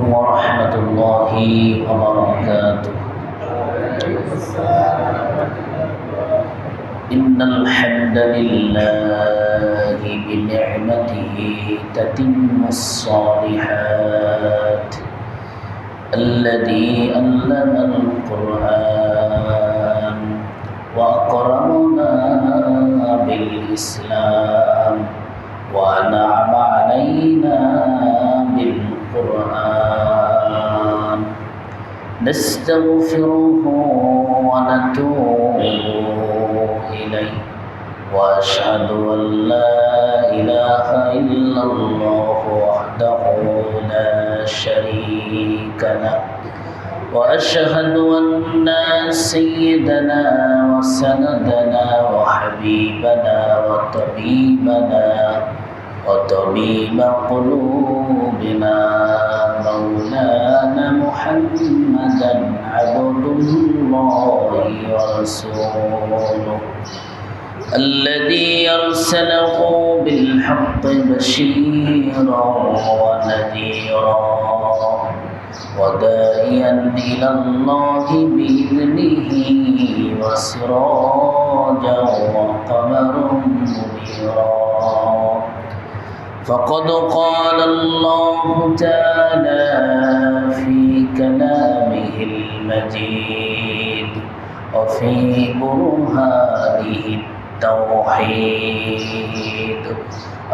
ورحمة الله وبركاته. إن الحمد لله بنعمته تتم الصالحات الذي علم القرآن وأكرمنا بالإسلام وأنعم علينا بالقرآن. نستغفره ونتوب إليه وأشهد أن لا إله إلا الله وحده لا شريك له وأشهد أن سيدنا وسندنا وحبيبنا وطبيب قلوبنا مولانا محمدا عبد الله ورسوله الذي أرسله بالحق بشيرا ونذيرا وداعيا إلى الله بإذنه وسراجا وقمرا منيرا. فقد قال الله تعالى في كلامه المجيد وفي برهانه التوحيد: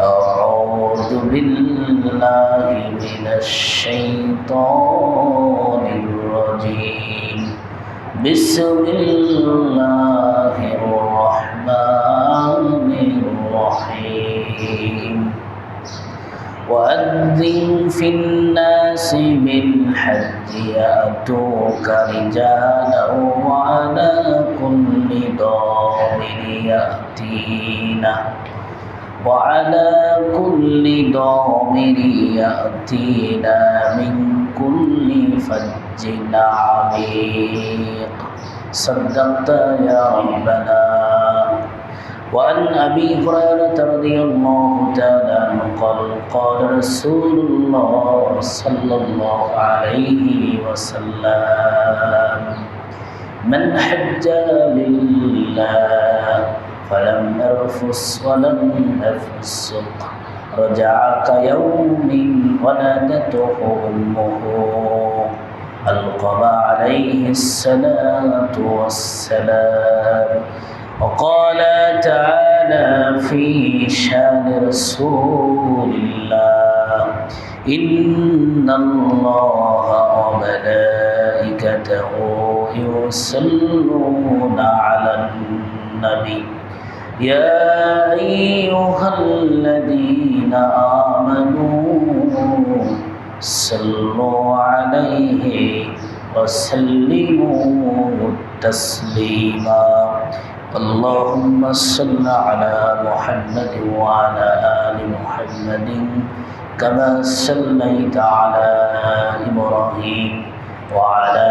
أعوذ بالله من الشيطان الرجيم. بسم الله الرحمن الرحيم. وأذن في الناس بالحج يأتوك رجالا وعلى كل ضامر يأتينا من كل فج عميق. صدقت يا ربنا. وعن أبي هريرة رضي الله تعالى عنه قال قال رسول الله صلى الله عليه وسلم: من حج لله فلم يرفث ولم يفسق رجع كيوم ولدته أمه. ألقى عليه الصلاة والسلام. وقال تعالى في شان رسول الله: إن الله وملائكته يصلون على النبي يا أيها الذين آمنوا صلوا عليه وسلموا تسليما. اللهم صل على محمد وعلى آل محمد كما صليت على إبراهيم وعلى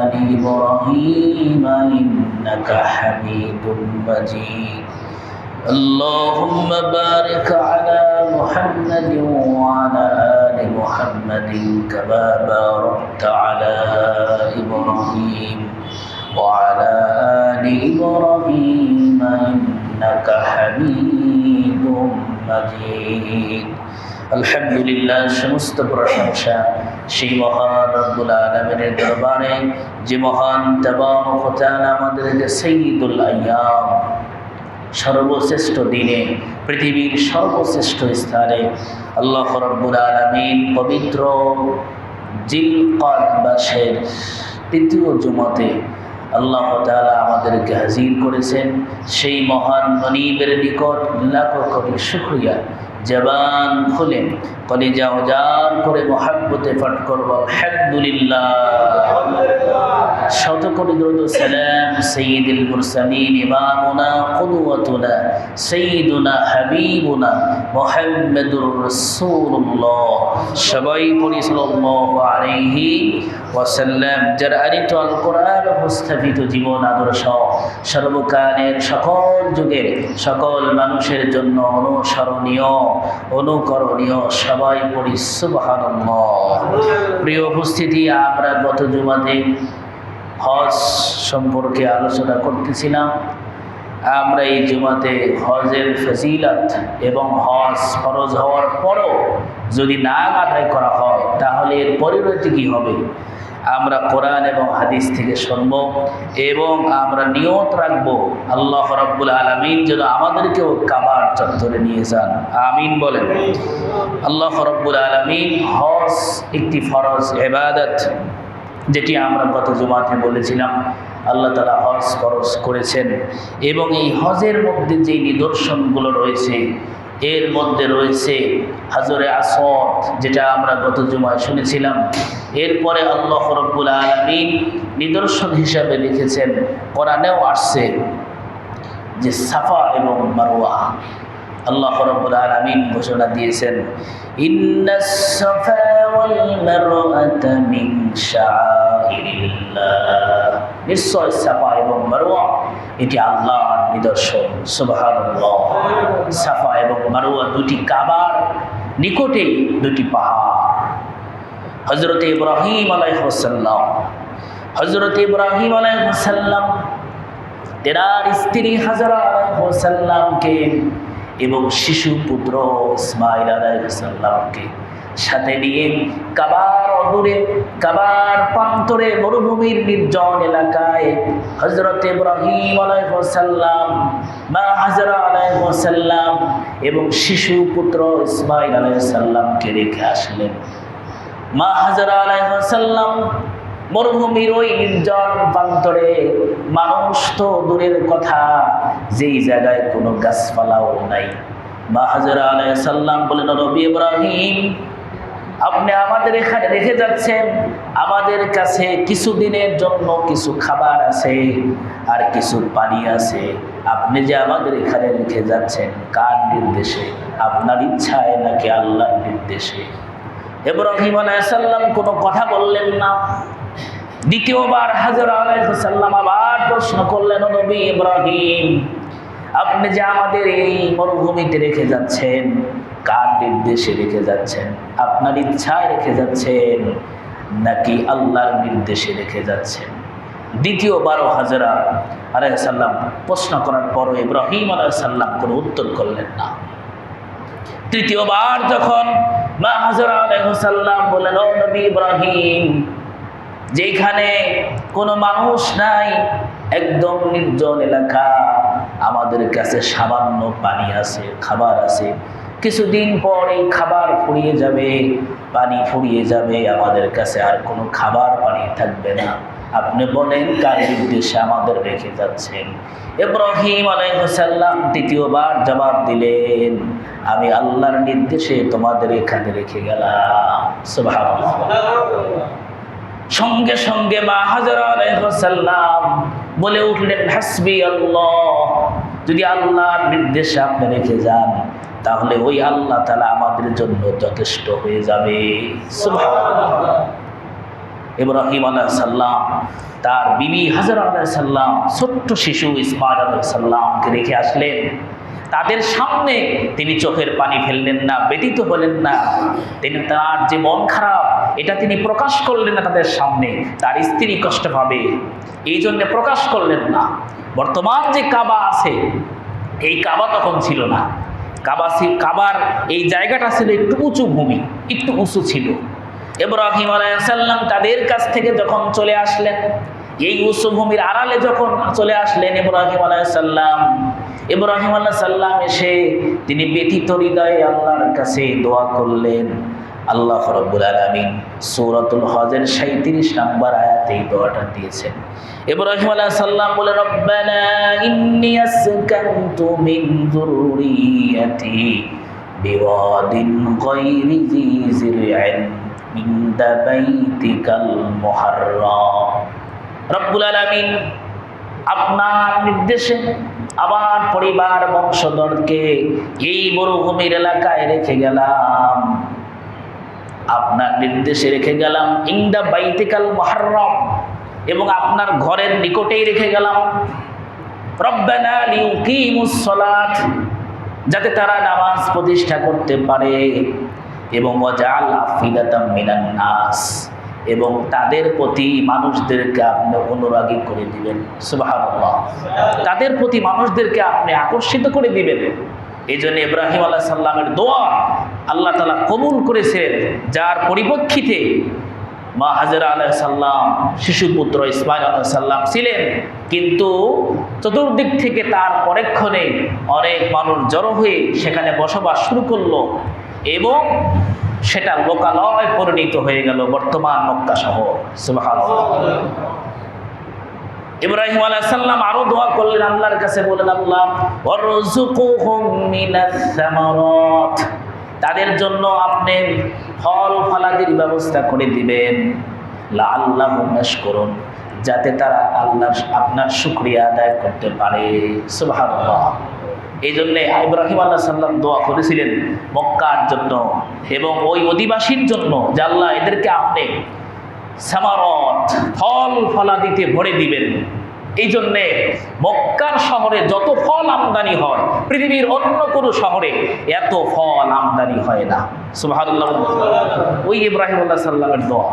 آل إبراهيم إنك حميد مجيد. اللهم بارك على محمد وعلى آل محمد كما باركت على إبراهيم وعلى آل إبراهيم إنك حميد مجيد. আলহামদুলিল্লাহ, সমস্ত প্রশংসা সেই মহান রব্বুল আলামিনের দরবারে, যে মহান তাবারক ওয়া তাআলা আমাদের যে সাইয়্যিদুল আইয়াম, সর্বশ্রেষ্ঠ দিনে, পৃথিবীর সর্বশ্রেষ্ঠ স্থানে আল্লাহ রব্বুল আলামিন পবিত্র জিলকাদ মাসের তৃতীয় জুমাতে আল্লাহ তাআলা আমাদেরকে হাজির করেছেন। সেই মহান মনিবের নিকট লাখো কোটি শুকরিয়া। জবান খুলে কলিজা উজাড় করে মহব্বতে পাঠ করব আলহামদুলিল্লাহ। শত কোটি দরুদ ও সালাম সাইয়্যিদুল মুরসালিন ইমামুনা কুদওয়াতুনা সাইয়্যিদুনা হাবিবুনা মুহাম্মাদুর রাসূলুল্লাহ। সবাই পড়ি সাল্লাল্লাহু আলাইহি ওয়াসাল্লাম। যারা আরিত আল কোরআন উপস্থাপিত জীবন আদর্শ সর্বকালের সকল যুগের সকল মানুষের জন্য অনুসরণীয় অনুকরণীয়। সবাই পড়ি সুবহানাল্লাহ। প্রিয় উপস্থিতি, আমরা গত জুমাতে হজ সম্পর্কে আলোচনা করতেছিলাম। আমরা এই জুমাতে হজের ফজিলত এবং হজ ফরজ হওয়ার পরও যদি না আদায় করা হয় তাহলে এর পরিণতি কী হবে আমরা কোরআন এবং হাদিস থেকে শুনব এবং আমরা নিয়ত রাখব আল্লাহ রাব্বুল আলামিন যেন আমাদেরকেও কাবার চত্বরে নিয়ে যান। আমিন বলেন। আল্লাহ রাব্বুল আলামিন হজ একটি ফরজ ইবাদত, যেটি আমরা গত জুমাতে বলেছিলাম আল্লাহ তাআলা হজ ফরজ করেছেন এবং এই হজের মধ্যে যে নিদর্শনগুলো রয়েছে এর মধ্যে রয়েছে হাজরে আসওয়াদ, যেটা আমরা গত জুমায় শুনেছিলাম। এরপরে আল্লাহ রাব্বুল আলামিন নিদর্শন হিসাবে লিখেছেন, কোরআনেও আসছে যে সাফা এবং মারওয়া। আল্লাহ রাব্বুল আলামিন ঘোষণা দিয়েছেন, ইন্নাস সাফা ওয়াল মারওয়াতা মিন শাআইরিল্লাহ, নিশ্চয় সাফা এবং মারওয়া এটি আল্লাহর নিদর্শন। সুবহানাল্লাহ। সাফা এবং মারওয়া দুটি কাবার নিকটে দুটি পাহাড়। হযরত ইব্রাহিম আলাইহিস সালাম তেনার স্ত্রী হাজরা আলাইহিস সালামকে এবং শিশু পুত্র ইসমাঈল আলাইহিস সালামকে সাথে নিয়ে কাবার অদূরে, কাবার প্রান্তরে মরুভূমির নির্জন এলাকায় হযরত ইব্রাহিম আলাইহিস সালাম, মা হাজরা আলাইহিস সালাম এবং শিশু পুত্র ইসমাঈল আলাইহিস সালামকে রেখে আসলেন। মা হাজরা আলাইহিস সালাম মরুভূমির ওই নির্জন প্রান্তরে, মানুষ তো দূরের কথা, যেই জায়গায় কোনো গাছপালাও নাই। মা হাজরা আলাইহিস সালাম বলেন, নবী ইব্রাহিম, আপনি আমাদের এখানে রেখে যাচ্ছেন, আমাদের কাছে কিছুদিনের জন্য কিছু খাবার আছে আর কিছু পানি আছে। আপনি যে আমাদের এখানে রেখে যাচ্ছেন কার নির্দেশে? আপনার ইচ্ছায় নাকি আল্লাহর নির্দেশে? ইব্রাহিম আলাইহিস সালাম কোনো কথা বললেন না। দ্বিতীয়বার হাজরা আলাইহিস সালাম আবার প্রশ্ন করলেন, নবী ইব্রাহিম, আপনি যে আমাদের এই মরুভূমিতে রেখে যাচ্ছেন কার নির্দেশে রেখে যাচ্ছেন? আপনার ইচ্ছায় রেখে যাচ্ছেন নাকি আল্লাহর নির্দেশে রেখে যাচ্ছেন? দ্বিতীয়বারও হাজরা আলাইহিস সালাম প্রশ্ন করার পরও ইব্রাহিম আলাইহিস সালাম কোনো উত্তর করলেন না। তৃতীয়বার যখন মা হাজরা আলাইহিস সালাম বললেন, ও নবী ইব্রাহিম, যেখানে কোনো মানুষ নাই, একদম নির্জন এলাকা, আমাদের কাছে সামান্য পানি আছে, খাবার আছে, কিছুদিন পর এই খাবার ফুরিয়ে যাবে, পানি ফুরিয়ে যাবে, আমাদের কাছে আর কোনো খাবার পানি থাকবে না। আপনি বলেন কার নির্দেশে আমাদের রেখে যাচ্ছেন? ইব্রাহিম আলাইহিস সালাম তৃতীয়বার জবাব দিলেন, আমি আল্লাহর নির্দেশে তোমাদের এখানে রেখে গেলাম। সুবহানাল্লাহ। সঙ্গে সঙ্গে মা হাজরা আলাইহিস সালাম বলে উঠলেন, হাসবি আল্লাহ, যদি আল্লাহর নির্দেশে আপনি রেখে যান তাহলে ওই আল্লাহ তাআলা আমাদের জন্য যথেষ্ট হয়ে যাবে। সুবহানাল্লাহ। ইব্রাহিম আলাইহিস সালাম তার বিবি হাজরা আলাইহিস সালাম ছোট্ট শিশু ইসমাঈল আলাইহিস সালামকে রেখে আসলেন। তাদের সামনে তিনি চোখের পানি ফেললেন না, ব্যথিত হলেন না। তিনি তার যে মন খারাপ এটা তিনি প্রকাশ করলেন না তাদের সামনে, তার স্ত্রী কষ্ট পাবে এই জন্য প্রকাশ করলেন না। বর্তমান যে কাবা আছে এই কাবা তখন ছিল না। কাবার এই জায়গাটা ছিল একটু উঁচু ভূমি, একটু উঁচু ছিল। ইব্রাহিম আলাইহিস সালাম তাদের কাছ থেকে যখন চলে আসলেন, এই উঁচু ভূমির আড়ালে যখন চলে আসলেন ইব্রাহিম আলাইহিস সালাম এসে তিনি ব্যথিত হৃদয়ে আল্লাহর কাছে দোয়া করলেন। আল্লাহ রাব্বুল আলামিন সূরাতুল হজের 37 নম্বর আয়াতে এই দোয়াটা দিয়েছেন। ইব্রাহিম আলাইহিস সালাম বলে, রব্বানা ইন্নী আসকানতু মিন যুররিয়াতি বিওয়াদিন গায়রি যী যিরইন ইনদা বাইতিকাল মুহাররাম। রব্বুল আলামিন আপনার নির্দেশে আমার পরিবার বংশধরকে এই মরুভূমির এলাকায় রেখে গেলাম, আপনার নির্দেশে রেখে গেলাম, ইনদা বাইতিকাল মুহাররাম, এবং আপনার ঘরের নিকটেই রেখে গেলাম। রব্বানা লিউকিমুস সালাত, যাতে তারা নামাজ প্রতিষ্ঠা করতে পারে, এবং ওয়াজআল আফিদাতাম মিনান নাস, এবং তাদের প্রতি মানুষদেরকে আপনি অনুরাগী করে দিবেন। সুবহানাল্লাহ, তাদের প্রতি মানুষদেরকে আপনি আকর্ষিত করে দিবেন। এই জন্য ইব্রাহিম আলাইহিস সালামের দোয়া আল্লাহ তাআলা কবুল করেছেন, যার পরিপ্রেক্ষিতে মা হাজেরা আলাইহিস সালাম শিশুপুত্র ইসমাঈল আলাইহিস সালাম ছিলেন, কিন্তু চতুর্দিক থেকে তার পরক্ষণে অনেক মানুষ জড়ো হয়ে সেখানে বসবাস শুরু করলো, এবং সেটা লোকালয় পরিণত হয়ে গেল বর্তমান মক্কা শহর। সুবহানাল্লাহ। ইব্রাহিম আলাইহিস সালাম আরো দোয়া করলেন, আল্লাহর কাছে বলেন, আল্লাহ ওয়ারযুকুহুম মিনাস সামারাত, তাদের জন্য আপনি ফল ফলাদির ব্যবস্থা করে দিবেন, লাআল্লাহুম ইয়াশকুরুন, যাতে তারা আল্লাহর আপনার শুকরিয়া আদায় করতে পারে। সুবহানাল্লাহ। এই জন্যে ইব্রাহিম আলাইহিস সালাম দোয়া করেছিলেন মক্কার জন্য এবং ওই অধিবাসীর জন্য, যে আল্লাহ এদেরকে আপনি সামারত ফল ফলাদিতে ভরে দিবেন। এই জন্যে মক্কার শহরে যত ফল আমদানি হয়, পৃথিবীর অন্য কোনো শহরে এত ফল আমদানি হয় না। সুবহানাল্লাহ। ওই ইব্রাহিম আলাইহিস সালামের দোয়া।